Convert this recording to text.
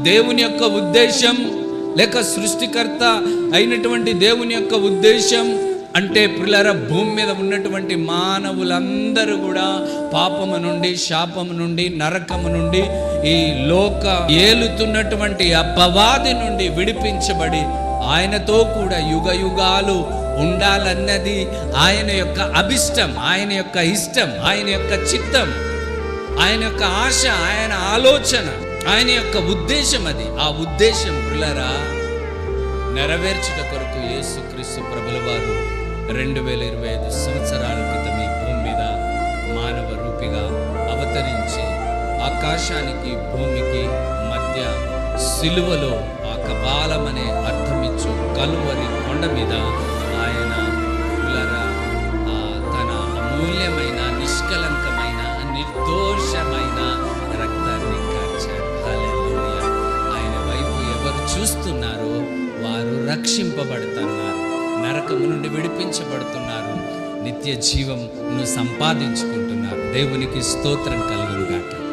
దేవుని యొక్క ఉద్దేశం, లేక సృష్టికర్త అయినటువంటి దేవుని యొక్క ఉద్దేశం అంటే ప్రియులారా, భూమి మీద ఉన్నటువంటి మానవులందరూ కూడా పాపము నుండి, శాపము నుండి, నరకము నుండి, ఈ లోక ఏలుతున్నటువంటి అపవాది నుండి విడిపించబడి ఆయనతో కూడా యుగ యుగాలు ఉండాలన్నది ఆయన యొక్క అభిష్టం, ఆయన యొక్క ఇష్టం, ఆయన యొక్క చిత్తం, ఆయన యొక్క ఆశ, ఆయన ఆలోచన, ఆయన యొక్క ఉద్దేశం. అది ఆ ఉద్దేశం ప్రియులారా నెరవేర్చుట కొరకు యేసుక్రీస్తు ప్రభుల వారు 2025 సంవత్సరాల క్రితం ఈ భూమి మీద మానవ రూపిగా అవతరించి ఆకాశానికి భూమికి మధ్య సిలువలో ఆ కపాలం అనే అర్థమిచ్చు కలువరి కొండ మీద ఆయన తన అమూల్యమైన, నిష్కలంకమైన, నిర్దోషమైన రక్తాన్ని కార్చాడు. హల్లెలూయా. ఆయన వైపు ఎవరు చూస్తున్నారో వారు రక్షింపబడుతున్నారు, నరకము నుండి విడిపించబడుతున్నారు, నిత్య జీవంను సంపాదించుకుంటున్నారు. దేవునికి స్తోత్రం కలుగును.